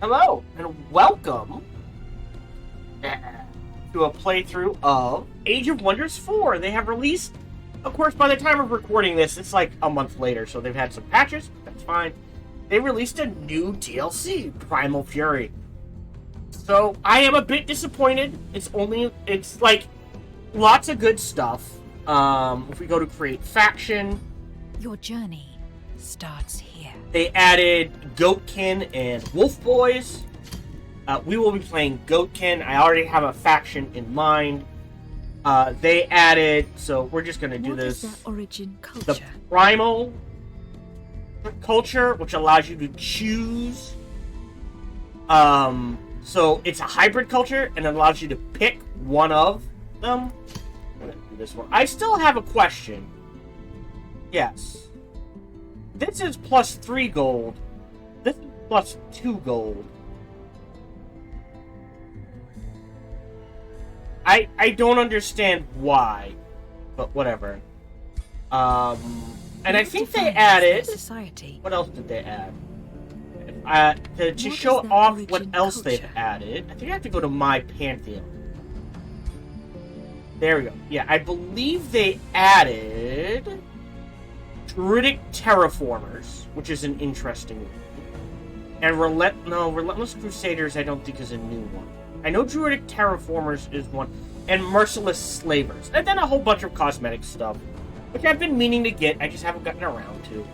Hello, and welcome to a playthrough of Age of Wonders 4. They have released, of course, by the time of recording this, it's like a month later, so they've had some patches, that's fine. They released a new DLC, Primal Fury. So, I am a bit disappointed. It's like, lots of good stuff. If we go to create faction... Your journey starts here. They added Goatkin and Wolf Boys. We will be playing Goatkin. I already have a faction in mind. They added, so we're just going to do this. What is their origin culture? The Primal culture, which allows you to choose. So it's a hybrid culture, and it allows you to pick one of them. I'm going to do this one. I still have a question. Yes. This is plus 3 gold. This is plus 2 gold. I don't understand why, but whatever. And I think they added... Society. What else did they add? To show off what else they've added, I think I have to go to My Pantheon. There we go. Yeah, I believe they added... Druidic Terraformers, which is an interesting one. And Relentless Crusaders I don't think is a new one. I know Druidic Terraformers is one. And Merciless Slavers. And then a whole bunch of cosmetic stuff. Which I've been meaning to get, I just haven't gotten around to.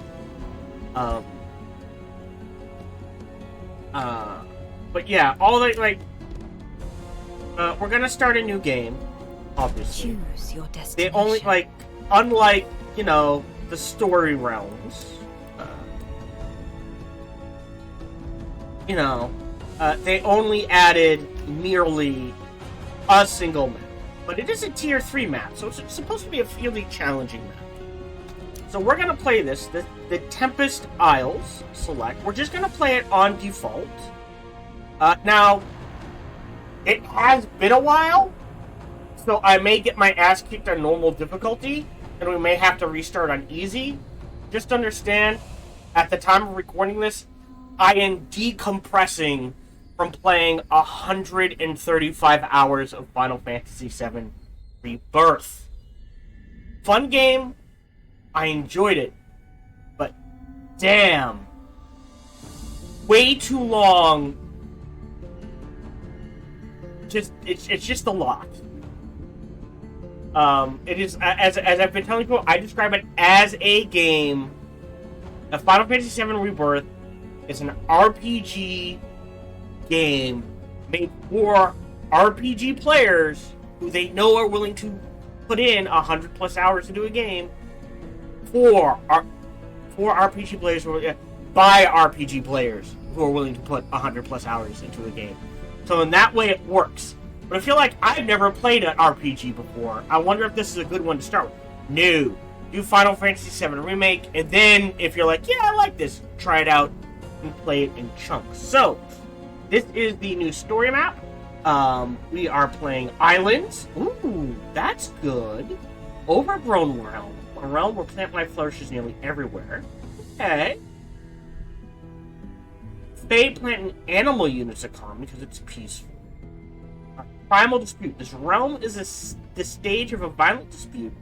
But yeah, all the, like... we're gonna start a new game, obviously. Choose your destination. They only, like, unlike, you know... the story realms, they only added merely a single map. But it is a tier 3 map, so it's supposed to be a fairly challenging map. So we're going to play this, the Tempest Isles select. We're just going to play it on default. Now, it has been a while, so I may get my ass kicked on normal difficulty, and we may have to restart on easy. Just understand, at the time of recording this, I am decompressing from playing 135 hours of Final Fantasy VII Rebirth. Fun game. I enjoyed it. But, damn. Way too long. It's just a lot. It is, as I've been telling people, I describe it as a game. A Final Fantasy VII Rebirth is an RPG game made for RPG players who they know are willing to put in 100 plus hours into a game for RPG players by RPG players who are willing to put 100 plus hours into a game. So in that way it works. But I feel like I've never played an RPG before. I wonder if this is a good one to start with. No. Do Final Fantasy VII Remake, and then if you're like, yeah, I like this, try it out and play it in chunks. So, this is the new story map. We are playing Islands. Ooh, that's good. Overgrown realm. A realm where plant life flourishes nearly everywhere. Okay. Fey, plant, and animal units are common because it's peaceful. Primal dispute. This realm is the stage of a violent dispute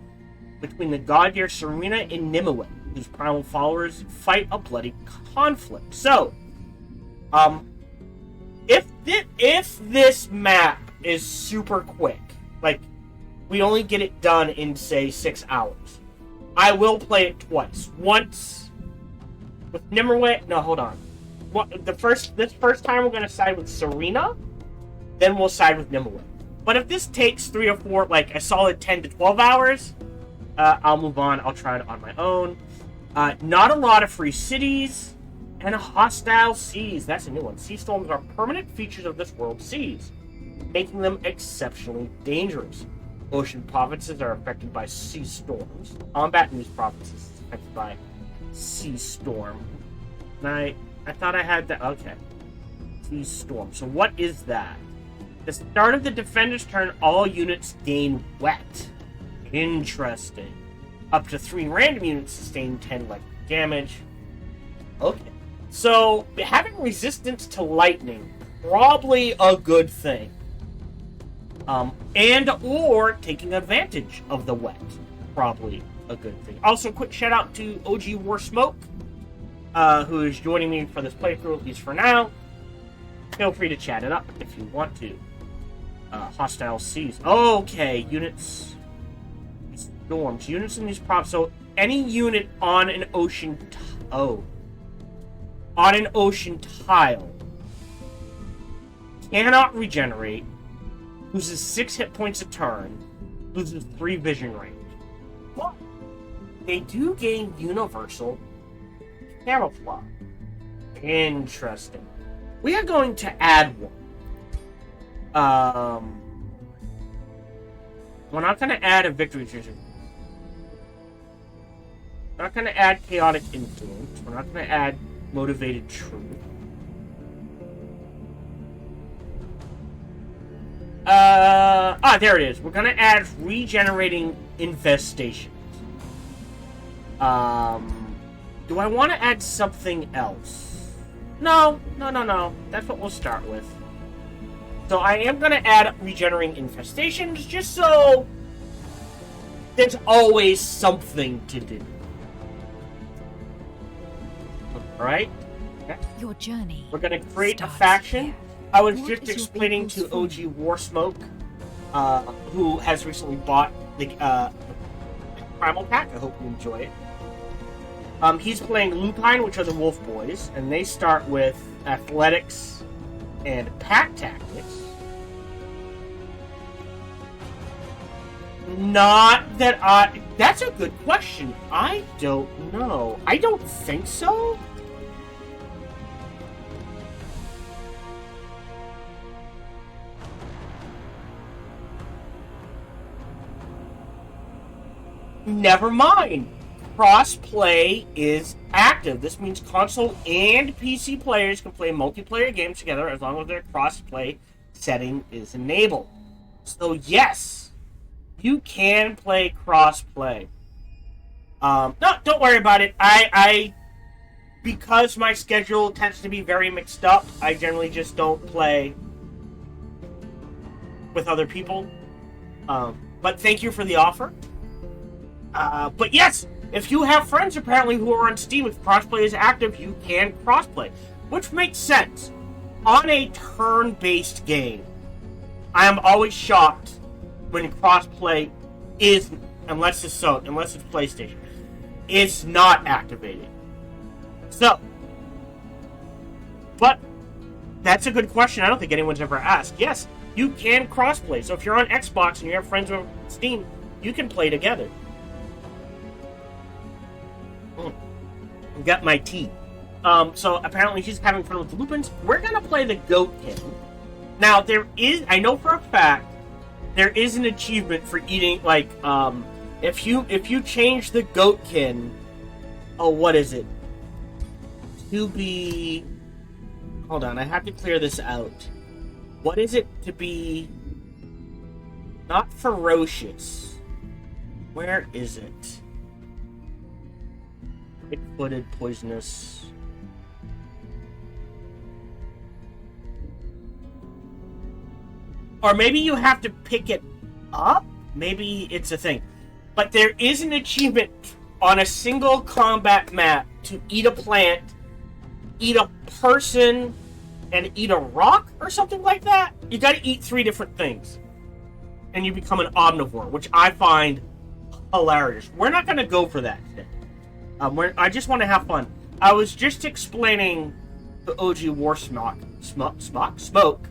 between the god deer Serena and Nimue, whose primal followers fight a bloody conflict. So, if this map is super quick, like we only get it done in say 6 hours, I will play it twice. Once with Nimue. No, hold on. This first time we're gonna side with Serena. Then we'll side with Nimue. But if this takes 3 or 4, like a solid 10 to 12 hours, I'll move on. I'll try it on my own. Not a lot of free cities and hostile seas. That's a new one. Sea storms are permanent features of this world's seas, making them exceptionally dangerous. Ocean provinces are affected by sea storms. Combat in these provinces is affected by sea storm. And I thought I had that. Okay. Sea storm. So what is that? The start of the defender's turn, all units gain wet. Interesting. Up to 3 random units sustain 10 electric damage. Okay. So, having resistance to lightning, probably a good thing. And or taking advantage of the wet, probably a good thing. Also, quick shout out to AoW4 Smoke, who is joining me for this playthrough, at least for now. Feel free to chat it up if you want to. Hostile seas. Okay, units. Storms. Units in these props. So, any unit on an ocean... on an ocean tile cannot regenerate, loses 6 hit points a turn, loses 3 vision range. But they do gain universal camouflage. Interesting. We are going to add one. We're not going to add a victory vision. We're not going to add chaotic influence. We're not going to add motivated truth. There it is. We're gonna add regenerating infestations. Do I want to add something else? No. That's what we'll start with. So I am gonna add regenerating infestations, just so there's always something to do. Alright? Okay. Your journey. We're gonna create a starts faction. here. I was What just is your explaining to people's AoW4 Smoke, who has recently bought the Primal Pack. I hope you enjoy it. He's playing Lupine, which are the Wolf Boys, and they start with athletics and pack tactics. Not that I... That's a good question. I don't know. I don't think so. Never mind. Crossplay is active. This means console and PC players can play multiplayer games together as long as their crossplay setting is enabled. So yes, you can play crossplay. No, don't worry about it. I because my schedule tends to be very mixed up, I generally just don't play with other people. But thank you for the offer. But yes, if you have friends apparently who are on Steam, if crossplay is active, you can crossplay, which makes sense. On a turn-based game, I am always shocked when crossplay is, unless it's PlayStation, is not activated. So, but that's a good question. I don't think anyone's ever asked. Yes, you can crossplay. So if you're on Xbox and you have friends on Steam, you can play together. Got my tea. So apparently she's having fun with the Lupins. We're gonna play the Goatkin. Now I know for a fact there is an achievement for eating, like, if you change the Goatkin, what is it? To be, hold on, I have to clear this out. What is it to be not ferocious? Where is it? Quick-footed, poisonous. Or maybe you have to pick it up? Maybe it's a thing. But there is an achievement on a single combat map to eat a plant, eat a person, and eat a rock or something like that. You gotta eat 3 different things. And you become an omnivore, which I find hilarious. We're not gonna go for that today. I just want to have fun. I was just explaining the AoW4 Smoke.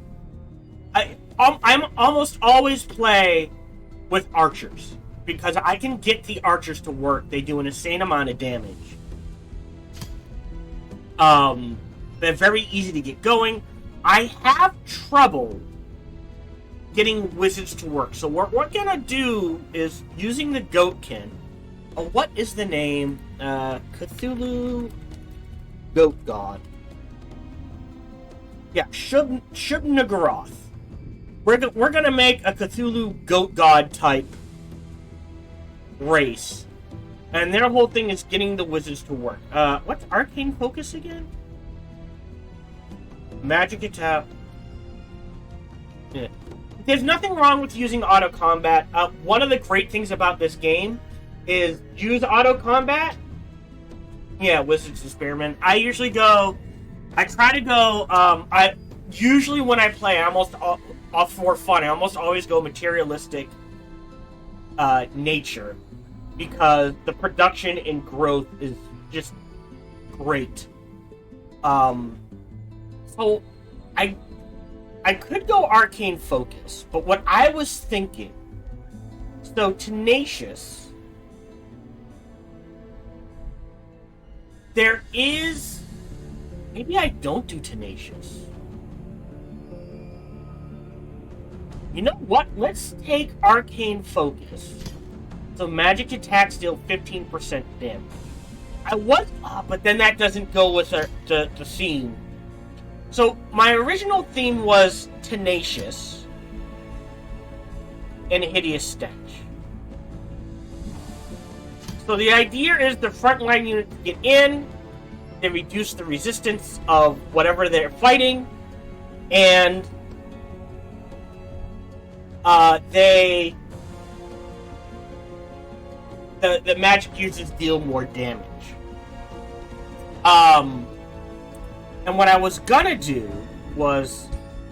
I'm almost always play with archers because I can get the archers to work. They do an insane amount of damage. They're very easy to get going. I have trouble getting wizards to work. So what we're gonna do is using the Goatkin. What is the name? Cthulhu Goat God. Yeah, Shub-Niggurath. We're gonna make a Cthulhu Goat God type race. And their whole thing is getting the wizards to work. What's Arcane Focus again? Magic attack. Yeah. There's nothing wrong with using auto combat. One of the great things about this game is use auto combat. Yeah, Wizards and Spearmen. I try to go. I usually when I play, for fun. I almost always go materialistic nature because the production and growth is just great. So I could go arcane focus, but what I was thinking, so tenacious, there is, maybe I don't do tenacious. You know what? Let's take arcane focus. So magic attacks deal 15% damage. But then that doesn't go with the theme. So my original theme was tenacious and hideous stench. So the idea is the frontline units get in, they reduce the resistance of whatever they're fighting, and the magic users deal more damage. And what I was gonna do was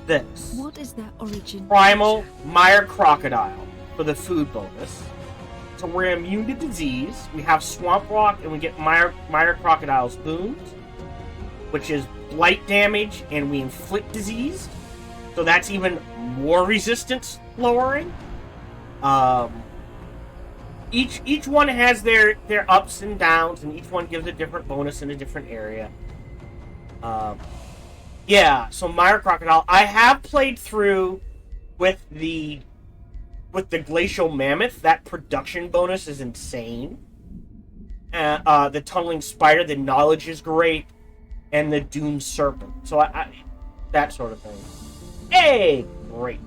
this. What is their origin? Primal Mire Crocodile for the food bonus. So we're immune to disease. We have Swamp Rock, and we get Mire Crocodile's wounds, which is blight damage, and we inflict disease. So that's even more resistance lowering. Each one has their ups and downs, and each one gives a different bonus in a different area. Yeah, so Mire Crocodile. I have played through with the Glacial Mammoth. That production bonus is insane. The Tunneling Spider, the Knowledge is great, and the Doomed Serpent. So I that sort of thing. Hey, great.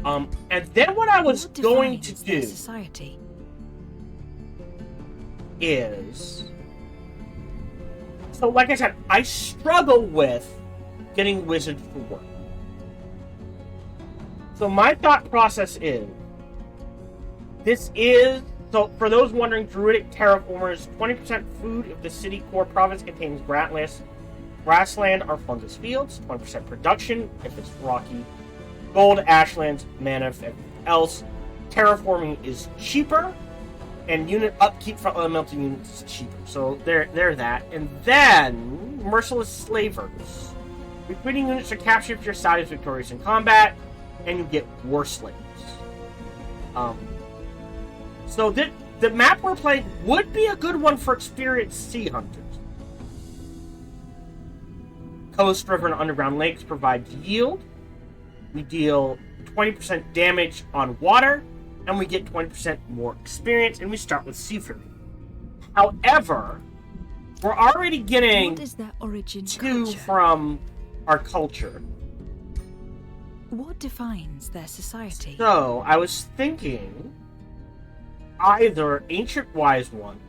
And then what I was going to do society is, so like I said, I struggle with getting wizards to work. So my thought process is, so for those wondering, Druidic Terraformers, 20% food if the city core province contains grassland or fungus fields, 20% production if it's rocky, gold, ashlands, mana, if everything else. Terraforming is cheaper, and unit upkeep for elemental units is cheaper. So they're that. And then Merciless Slavers. Recruiting units are captured if your side is victorious in combat, and you get Worslings. So the map we're playing would be a good one for experienced sea hunters. Coast, river, and underground lakes provide yield. We deal 20% damage on water, and we get 20% more experience, and we start with Sea Fury. However, we're already getting what is their origin 2 culture? from our culture. What defines their society? So, I was thinking either Ancient Wise Ones,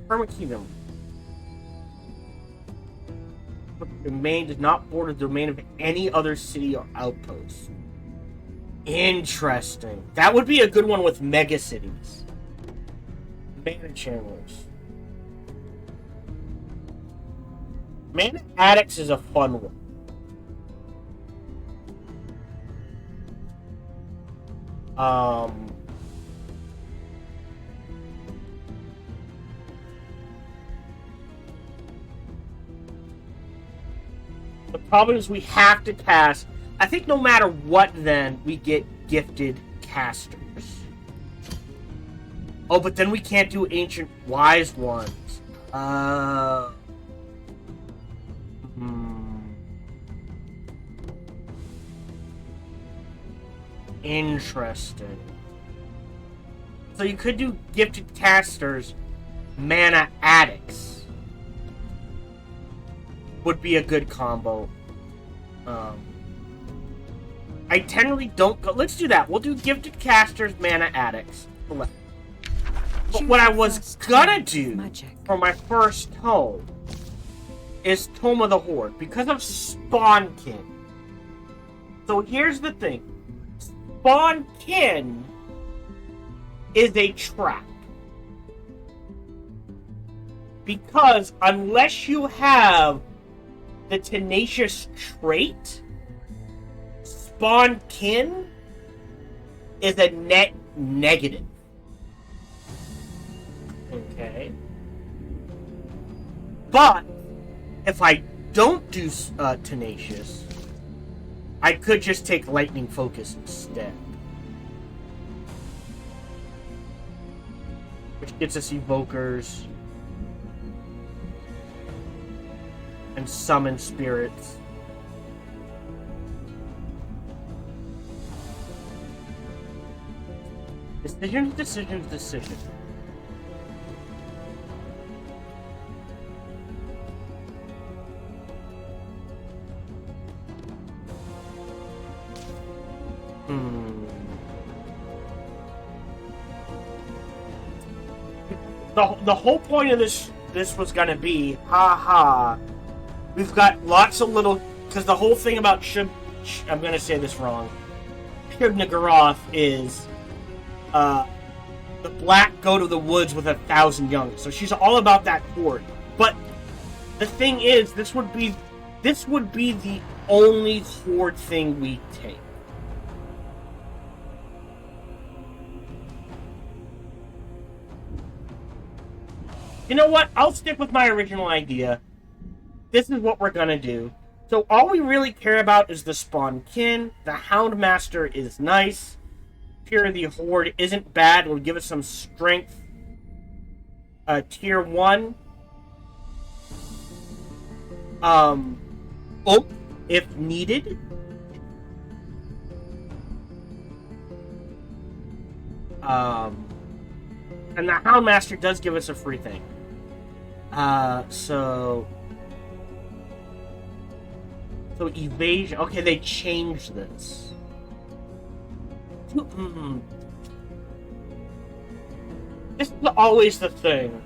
Hermit Kingdom. The domain does not border the domain of any other city or outpost. Interesting. That would be a good one with mega cities. Mana channels. Mana Addicts is a fun one. The problem is we have to cast. I think no matter what, then we get gifted casters. Oh, but then we can't do Ancient Wise Ones. Interesting. So you could do gifted casters, Mana Addicts. Would be a good combo. I generally don't go. Let's do that. We'll do gifted casters, Mana Addicts. But Choose what I your was first gonna tome of do magic. for my first tome is Tome of the Horde because of Spawnkin. So here's the thing. Spawnkin is a trap. Because unless you have the tenacious trait, Spawnkin is a net negative. Okay. But if I don't do tenacious, I could just take lightning focus instead, which gets us evokers and summon spirits. Decisions, decisions, decisions. The whole point of this was gonna be, haha, we've got lots of little, because the whole thing about I'm gonna say this wrong, Shub-Niggurath is, the black go to the woods with 1,000 young, so she's all about that horde. But the thing is, this would be the only horde thing we take. You know what? I'll stick with my original idea. This is what we're gonna do. So all we really care about is the Spawnkin. The Houndmaster is nice. Fear of the Horde isn't bad. It'll give us some strength. Tier 1. Oak, if needed. And the Houndmaster does give us a free thing. So evasion. Okay, they changed this. This is always the thing.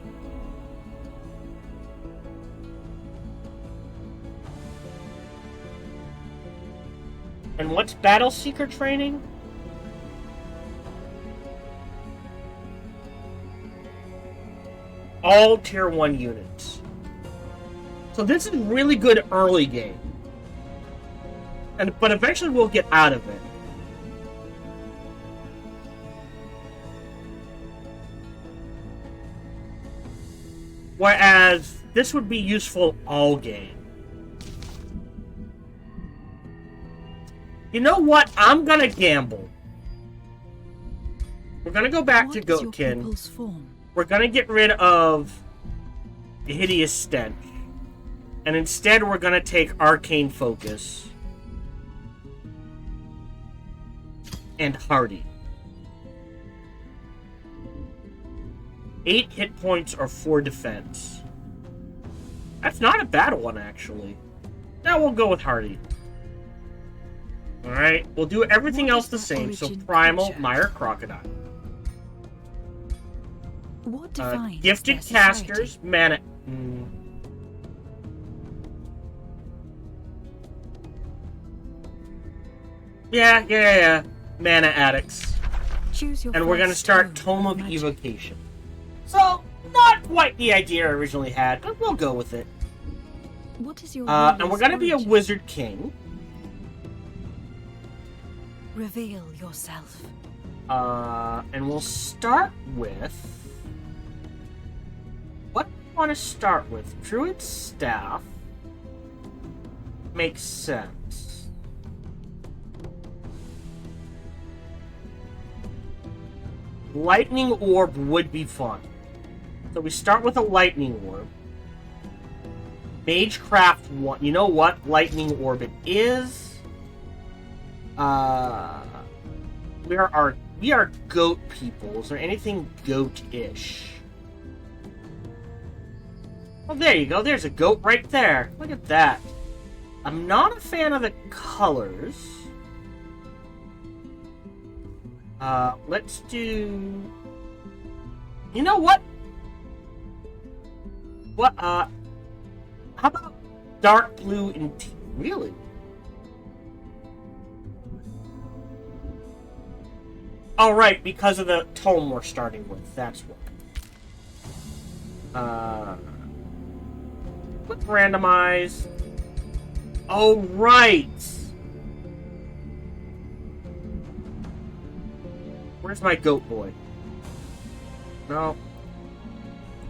And what's Battle Seeker training? All tier 1 units. So this is really good early game. But eventually we'll get out of it. Whereas this would be useful all game. You know what? I'm gonna gamble. We're gonna go back to Goatkin. We're gonna get rid of the Hideous Stench. And instead we're gonna take Arcane Focus. And Hardy. 8 hit points or 4 defense. That's not a bad one, actually. Now we'll go with Hardy. Alright, we'll do everything else the same. So Primal, Mire, Crocodile. What defines Gifted their society? Casters, Mana... Yeah. Mana Addicts. Choose your And we're gonna first start tome Tome of magic. Evocation. So, not quite the idea I originally had, but we'll go with it. What is your And we're gonna be a origin? Wizard King. Reveal yourself. And we'll start with... What do I want to start with? Druid Staff. Makes sense. Lightning Orb would be fun. So we start with a Lightning Orb. Magecraft 1. You know what? Lightning Orb it is. We are goat people. Is there anything goat-ish? Oh, there you go. There's a goat right there. Look at that. I'm not a fan of the colors. Let's do You know what? What, how about dark blue and tea? Really? Oh, right, because of the tone we're starting with. That's what. Click randomize. Oh, right. Where's my goat boy? No.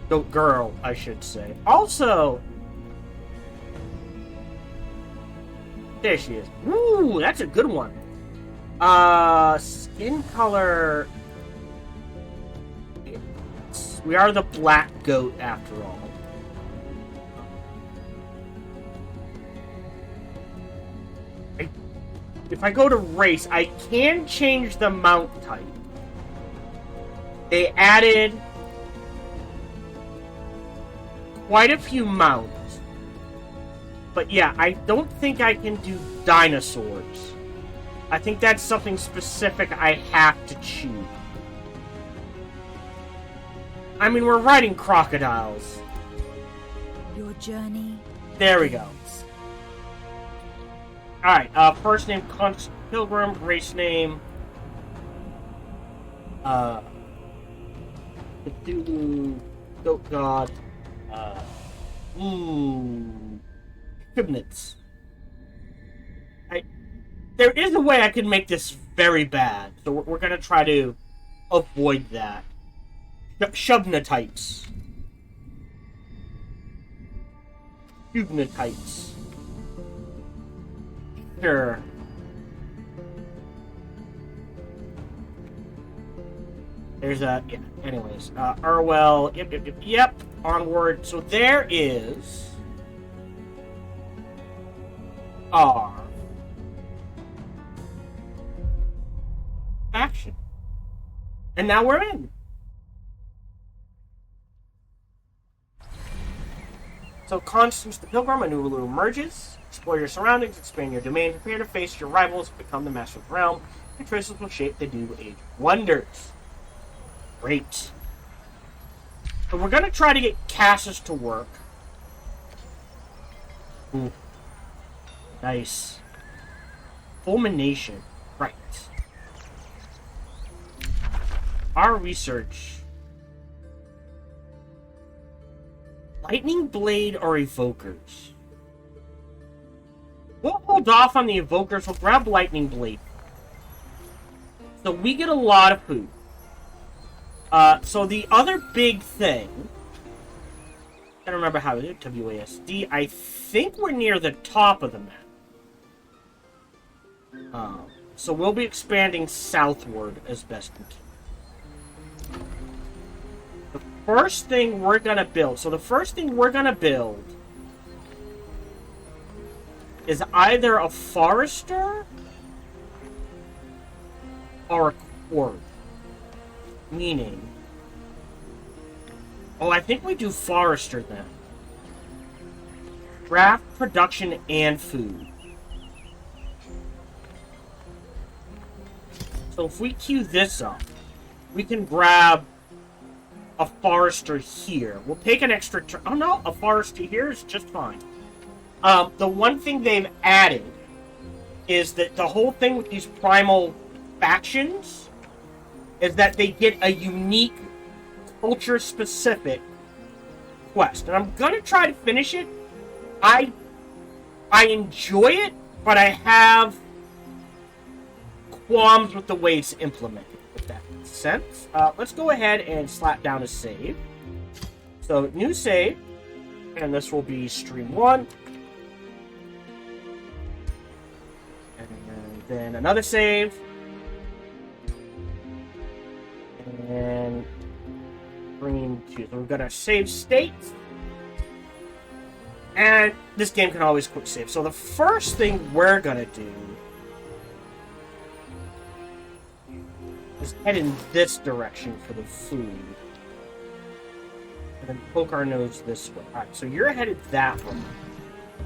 Goat girl, I should say. Also, there she is. Ooh, that's a good one. Skin color. We are the black goat after all. If I go to race, I can change the mount type. They added quite a few mounts. But yeah, I don't think I can do dinosaurs. I think that's something specific I have to choose. I mean, we're riding crocodiles. Your journey. There we go. Alright, first name, Constant Pilgrim, race name, Cthulhu, Goat God, Kibnitz. There is a way I can make this very bad, so we're gonna try to avoid that. Shubnatites. Shubnatites. Sure. There's a... yeah, anyways. Urwell. Yep. Onward. So there is... our... action. And now we're in. So, Constance the Pilgrim, a new Lulu emerges. Explore your surroundings, expand your domain, prepare to face your rivals, become the master of the realm. Your choices will shape the new age wonders. Great. So we're gonna try to get Cassius to work. Ooh. Nice. Fulmination. Right. Our research. Lightning Blade or Evokers? We'll hold off on the Evokers. We'll grab Lightning Blade. So we get a lot of food. So the other big thing... I don't remember how it is. WASD. I think we're near the top of the map. So we'll be expanding southward as best we can. The first thing we're going to build... So the first thing we're going to build... is either a forester or a quarry. Meaning... oh, I think we do forester then. Craft, production, and food. So if we queue this up, we can grab a forester here. We'll take an extra turn. Oh no, a forester here is just fine. The one thing they've added is that the whole thing with these primal factions is that they get a unique culture-specific quest. And I'm gonna try to finish it. I enjoy it, but I have qualms with the way it's implemented, if that makes sense. Let's go ahead and slap down a save. So, new save. And this will be stream 1. And then another save. And stream 2. So we're gonna save state. And this game can always quick save. So the first thing we're gonna do is head in this direction for the food. And then poke our nose this way. Alright, so you're headed that way.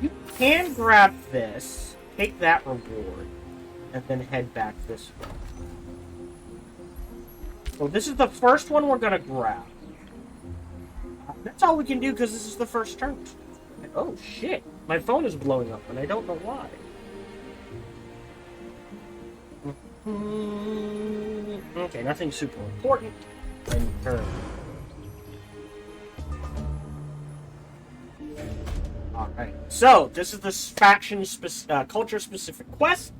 You can grab this, take that reward, and then head back this way. So this is the first one we're gonna grab. That's all we can do because this is the first turn. Oh shit! My phone is blowing up and I don't know why. Okay, nothing super important. And turn. Alright, so this is the faction culture specific quest.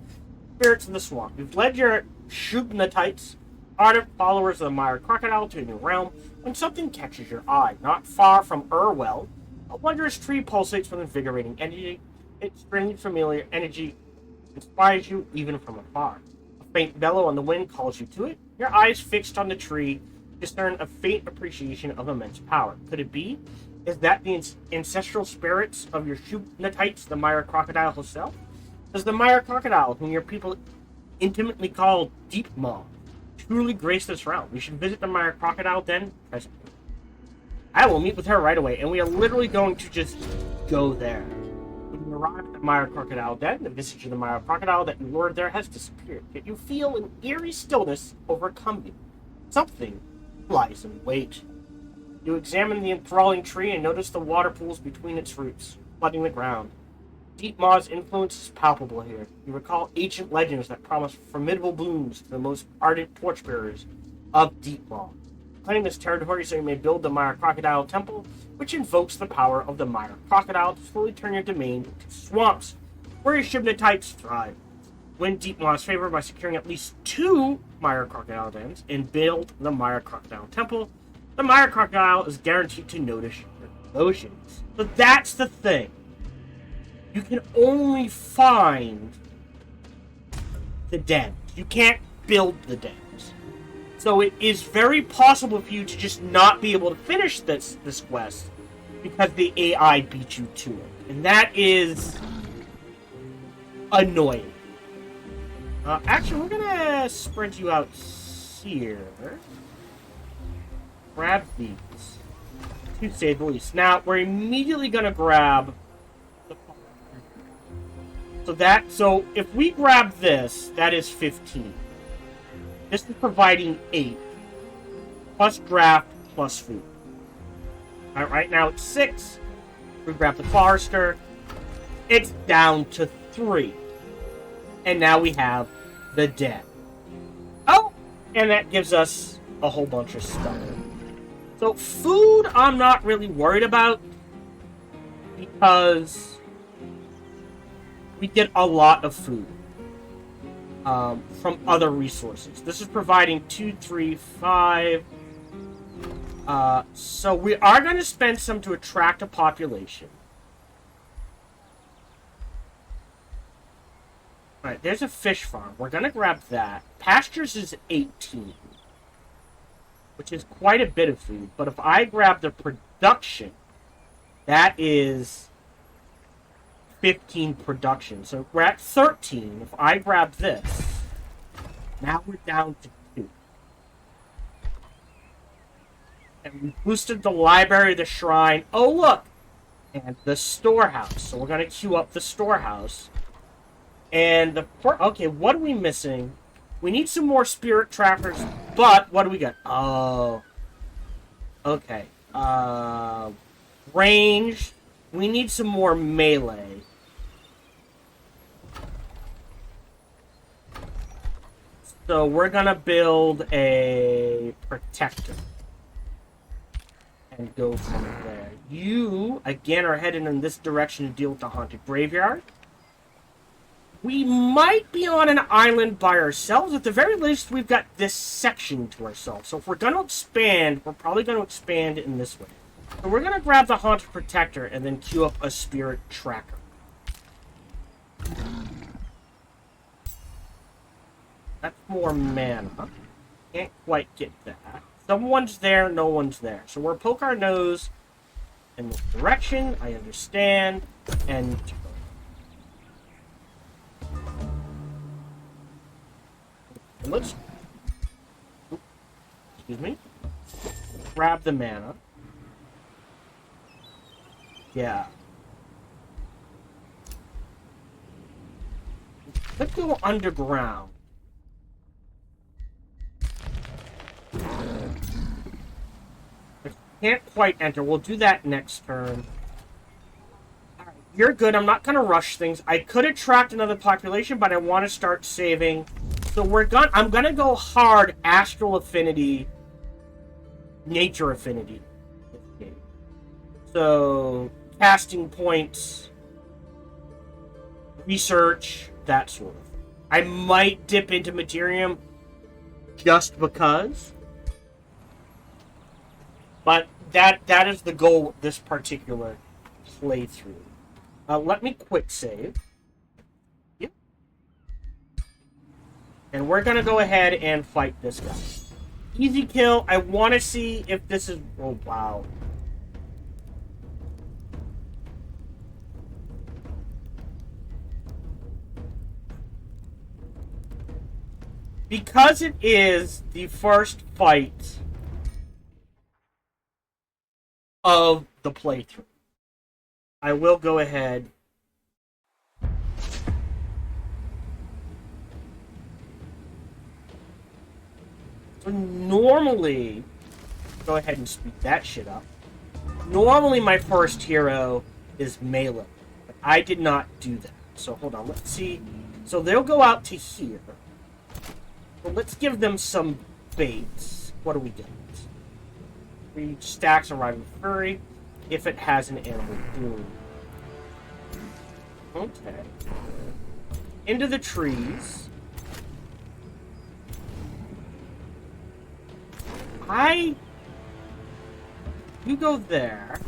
Spirits in the Swamp. You've led your Shubnatites, ardent followers of the Mire Crocodile, to a new realm when something catches your eye. Not far from Urwell, a wondrous tree pulsates with invigorating energy. Its strangely familiar energy inspires you even from afar. A faint bellow on the wind calls you to it. Your eyes fixed on the tree discern a faint appreciation of immense power. Could it be? Is that the ancestral spirits of your Shubnatites, the Mire Crocodile herself? Does the Mire Crocodile, whom your people intimately call Deep Maw, truly grace this realm? We should visit the Mire Crocodile den presently. I will meet with her right away, and we are literally going to just go there. When you arrive at the Mire Crocodile den, the visage of the Mire Crocodile that you lured there has disappeared, yet you feel an eerie stillness overcome you. Something lies in wait. You examine the enthralling tree and notice the water pools between its roots, flooding the ground. Deep Maw's influence is palpable here. You recall ancient legends that promise formidable blooms to the most ardent torchbearers of Deep Maw. Claim this territory so you may build the Mire Crocodile Temple, which invokes the power of the Mire Crocodile to slowly turn your domain into swamps, where your Shubnatites thrive. Win Deep Maw's favor by securing at least 2 Mire Crocodile dens and build the Mire Crocodile Temple. The Mire Crocodile is guaranteed to notice your devotions. So that's the thing. You can only find the dens. You can't build the dens. So it is very possible for you to just not be able to finish this quest because the AI beat you to it. And that is annoying. Actually, we're gonna spread you out here. Grab these. To say the least. Now, we're immediately gonna grab So if we grab this, that is 15. This is providing 8. Plus draft, plus food. Alright, right now it's 6. We grab the Forester. It's down to 3. And now we have the den. Oh! And that gives us a whole bunch of stuff. So food, I'm not really worried about. Because we get a lot of food from other resources. This is providing 2, 3, 5. So we are going to spend some to attract a population. Alright, there's a fish farm. We're going to grab that. Pastures is 18. Which is quite a bit of food. But if I grab the production, that is 15 production. So we're at 13. If I grab this, now we're down to 2. And we boosted the library, the shrine. Oh, look! And the storehouse. So we're going to queue up the storehouse. And okay, what are we missing? We need some more spirit trackers, but what do we got? Oh. Okay. Range. We need some more melee. So we're gonna build a protector. And go from there. You, again, are headed in this direction to deal with the haunted graveyard. We might be on an island by ourselves. At the very least, we've got this section to ourselves. So if we're going to expand, we're probably going to expand in this way. So we're going to grab the Haunted Protector and then queue up a Spirit Tracker. That's more mana. Can't quite get that. Someone's there, no one's there. So we'll poke our nose in this direction. I understand. And let's, excuse me, grab the mana. Yeah. Let's go underground. Can't quite enter. We'll do that next turn. Alright, you're good. I'm not going to rush things. I could attract another population, but I want to start saving. So I'm going to go hard Astral Affinity, Nature Affinity. So, casting points, research, that sort of. I might dip into Materium just because. But that is the goal with this particular playthrough. Let me quick save. Yep. And we're going to go ahead and fight this guy. Easy kill. I want to see if this is... Oh, wow. Because it is the first fight of the playthrough, I will go ahead so normally go ahead and speed that shit up. Normally my first hero is melee, but I did not do that. So hold on, let's see. So they'll go out to here. Well, let's give them some baits. What do we get? 3 stacks of Primal Fury if it has an animal boom. Okay. Into the trees. You go there.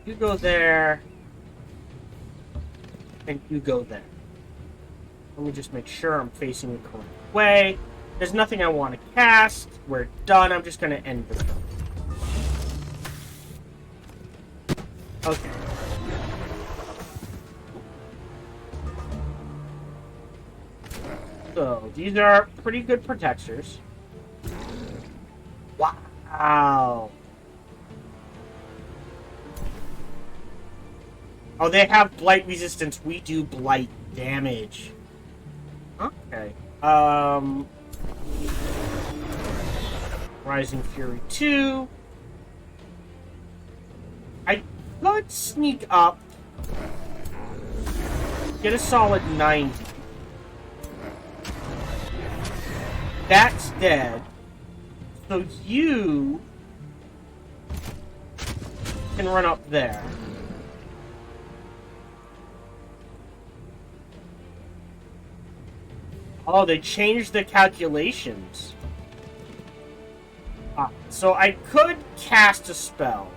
You go there. And you go there. Let me just make sure I'm facing the correct way. There's nothing I want to cast. We're done. I'm just going to end the turn. Okay. So, these are pretty good protectors. Wow. Oh, they have blight resistance. We do blight damage. Okay. Rising Fury 2. I could sneak up. Get a solid 90. That's dead. So you can run up there. Oh, they changed the calculations. So I could cast a spell.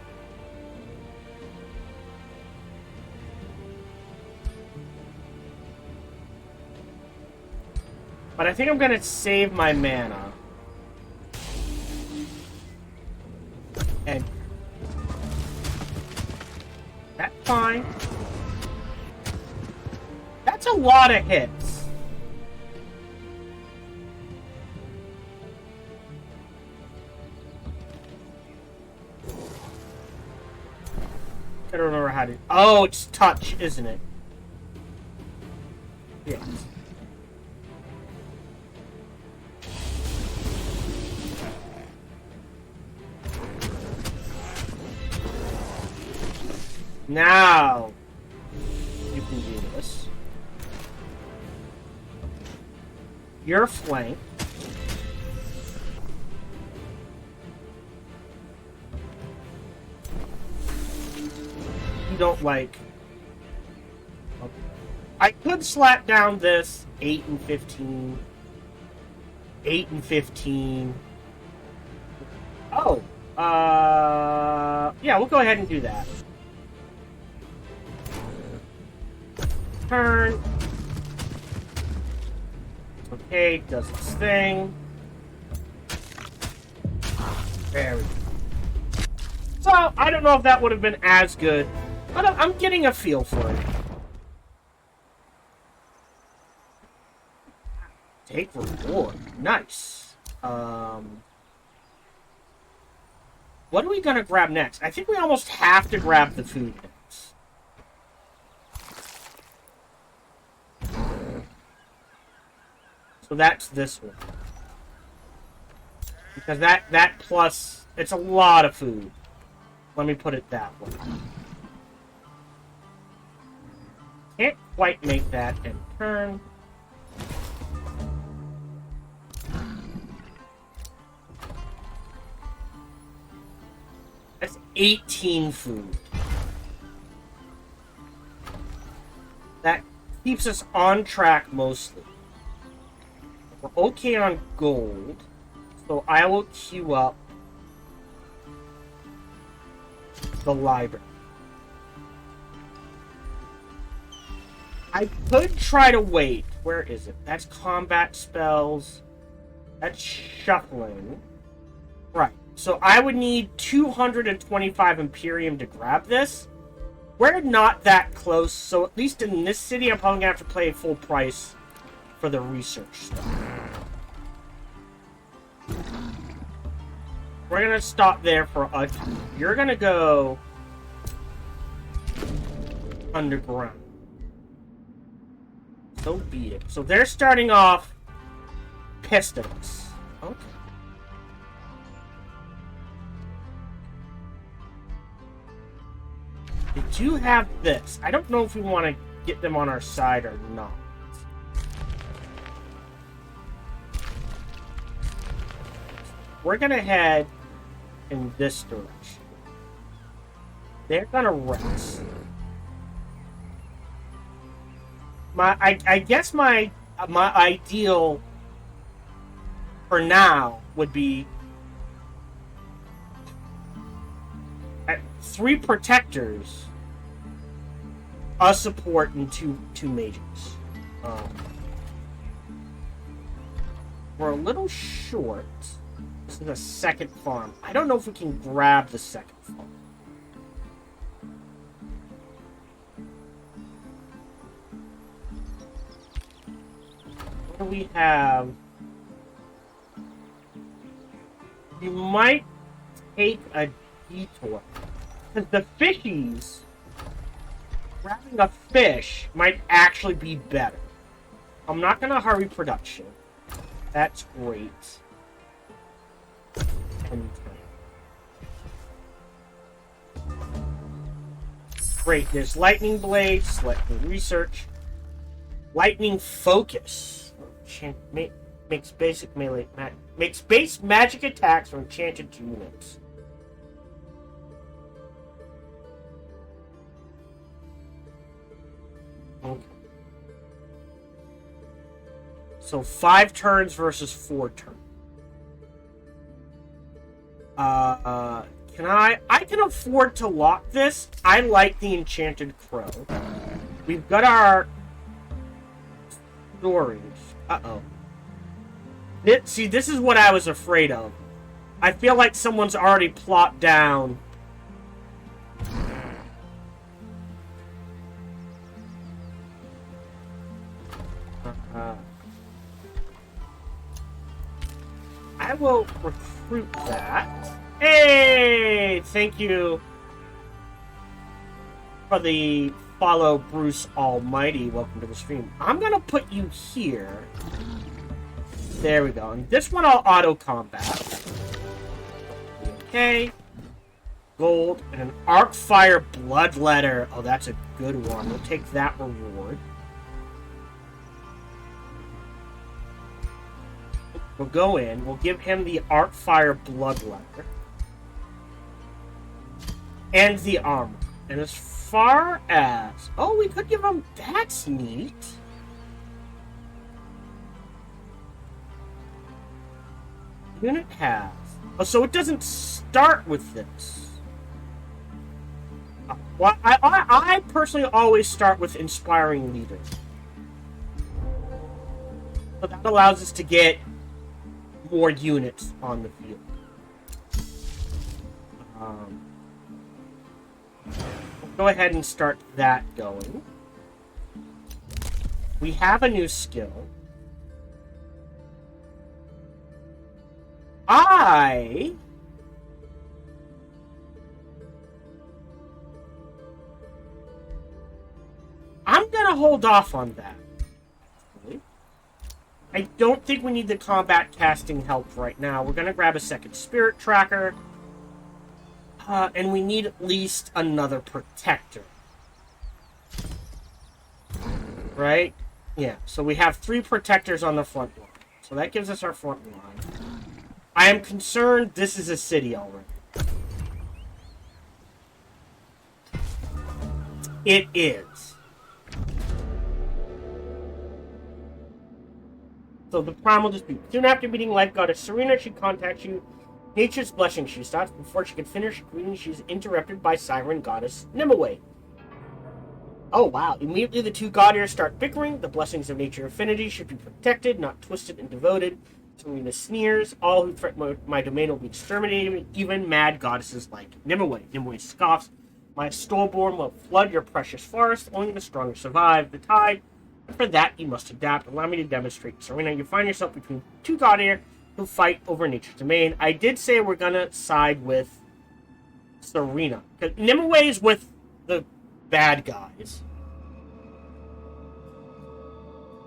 But I think I'm going to save my mana. And that's fine. That's a lot of hits. I don't remember how to... Oh, it's touch, isn't it? Yes. Now, you can do this. Your flank. You don't like... Okay. I could slap down this 8 and 15. 8 and 15. Oh. Yeah, we'll go ahead and do that. Turn. Okay, does its thing. There we go. So, I don't know if that would have been as good, but I'm getting a feel for it. Take reward. Nice. What are we gonna grab next? I think we almost have to grab the food next. So that's this one. Because that plus, it's a lot of food. Let me put it that way. Can't quite make that in turn. That's 18 food. That keeps us on track mostly. We're okay on gold, so I will queue up the library. I could try to wait. Where is it? That's combat spells. That's shuffling. Right. So I would need 225 Imperium to grab this. We're not that close, so at least in this city, I'm probably going to have to pay full price for the research stuff. We're going to stop there for a... You're going to go underground. So be it. So they're starting off pissed at us. Okay. We do have this. I don't know if we want to get them on our side or not. We're going to head in this direction. They're going to rest. I guess my ideal for now would be 3 protectors, a support, and two mages. We're a little short. This is a second farm. I don't know if we can grab the second farm. What do we have? We might take a detour. Because the fishies, grabbing a fish might actually be better. I'm not going to hurry production. That's great. Great, there's lightning blades, selecting research. Lightning focus. Makes basic melee makes base magic attacks from enchanted units. Okay. So 5 turns versus 4 turns. I can afford to lock this. I like the Enchanted Crow. We've got our storage. Uh-oh. See, this is what I was afraid of. I feel like someone's already plopped down. I will recruit that. Hey! Thank you for the follow, Bruce Almighty. Welcome to the stream. I'm going to put you here. There we go. And this one I'll auto-combat. Okay. Gold and an Arcfire Bloodletter. Oh, that's a good one. We'll take that reward. We'll go in. We'll give him the Arcfire Bloodletter. And the armor. And as far as... Oh, we could give him... That's neat. Unit has... Oh, so it doesn't start with this. Well, I personally always start with Inspiring Leader. So that allows us to get more units on the field. We'll go ahead and start that going. We have a new skill. I'm gonna hold off on that. I don't think we need the combat casting help right now. We're gonna grab a second spirit tracker. And we need at least another protector. Right? Yeah, so we have 3 protectors on the front line. So that gives us our front line. I am concerned this is a city already. It is. So the Primal Dispute. Soon after meeting Life Goddess Serena, she contacts you. Nature's blessing, she starts. Before she can finish her greeting, she's interrupted by Siren Goddess Nimue. Oh, wow. Immediately, the 2 god ears start bickering. The blessings of nature affinity should be protected, not twisted and devoted. Serena sneers. All who threaten my domain will be exterminated, even mad goddesses like Nimue. Nimue scoffs. My stillborn will flood your precious forest. Only the stronger survive the tide. And for that, you must adapt. Allow me to demonstrate. Serena, you find yourself between 2 god ear who fight over nature's domain. I did say we're going to side with Serena. Because Nimue is with the bad guys.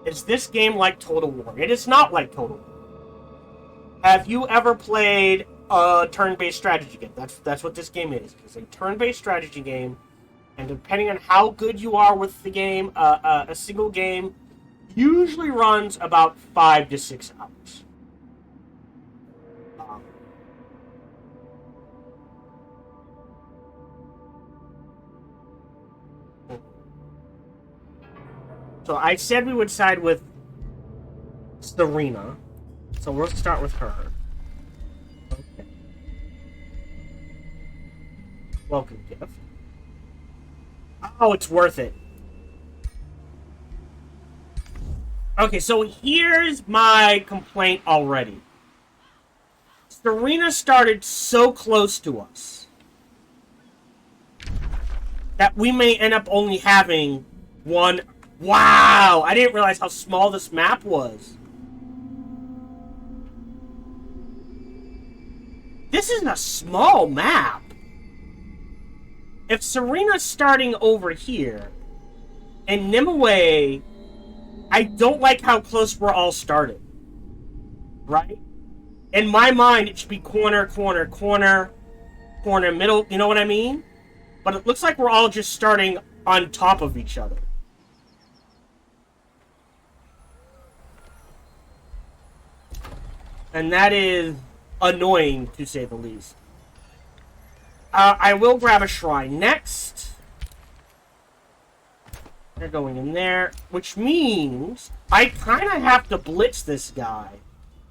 Is this game like Total War? It is not like Total War. Have you ever played a turn-based strategy game? That's what this game is. It's a turn-based strategy game, and depending on how good you are with the game, a single game usually runs about 5 to 6 hours. So I said we would side with Serena. So we'll start with her. Okay. Welcome, gift. Oh, it's worth it. Okay, so here's my complaint already. Serena started so close to us that we may end up only having one. Wow! I didn't realize how small this map was. This isn't a small map. If Serena's starting over here, and Nimue, I don't like how close we're all starting. Right? In my mind, it should be corner, corner, corner, corner, middle. You know what I mean? But it looks like we're all just starting on top of each other. And that is annoying, to say the least. I will grab a shrine next. They're going in there, which means I kind of have to blitz this guy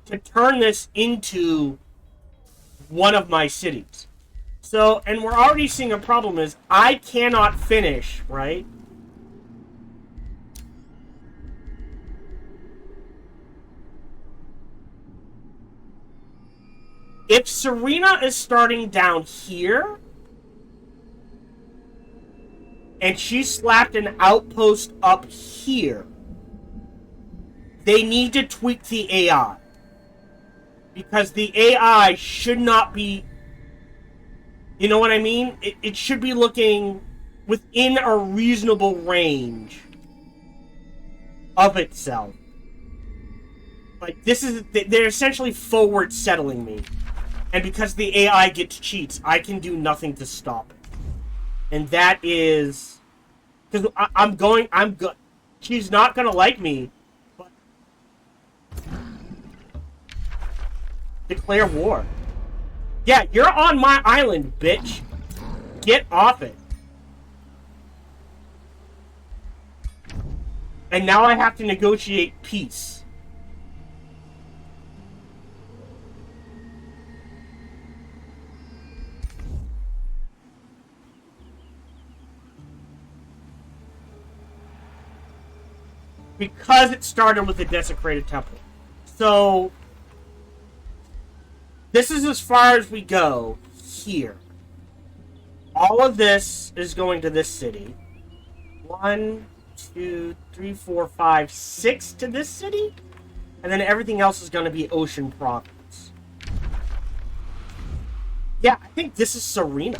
to turn this into one of my cities. So, and we're already seeing a problem is I cannot finish, right? If Serena is starting down here, and she slapped an outpost up here, they need to tweak the AI. Because the AI should not be... You know what I mean? It should be looking within a reasonable range of itself. Like, this is... They're essentially forward settling me. And because the AI gets cheats, I can do nothing to stop it. And that is... Because she's not going to like me. But... Declare war. Yeah, you're on my island, bitch. Get off it. And now I have to negotiate peace. Because it started with the desecrated temple. So, this is as far as we go here. All of this is going to this city. 1, 2, 3, 4, 5, 6 to this city. And then everything else is going to be Ocean Province. Yeah, I think this is Serena.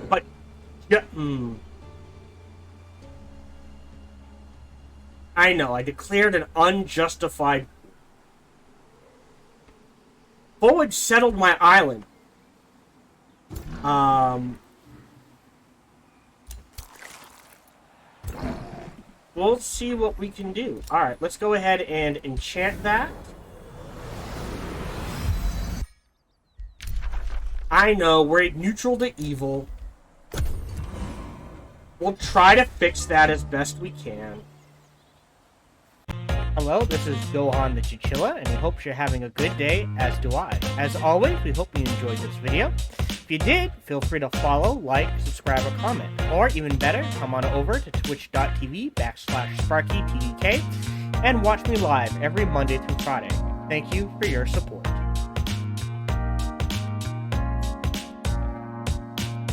But yeah, I know, I declared an unjustified... Foliage settled my island. We'll see what we can do. Alright, let's go ahead and enchant that. I know, we're neutral to evil. We'll try to fix that as best we can. Hello, this is Gohan the Chinchilla, and we hope you're having a good day, as do I. As always, we hope you enjoyed this video. If you did, feel free to follow, like, subscribe, or comment. Or, even better, come on over to twitch.tv/SparkyTDK and watch me live every Monday through Friday. Thank you for your support.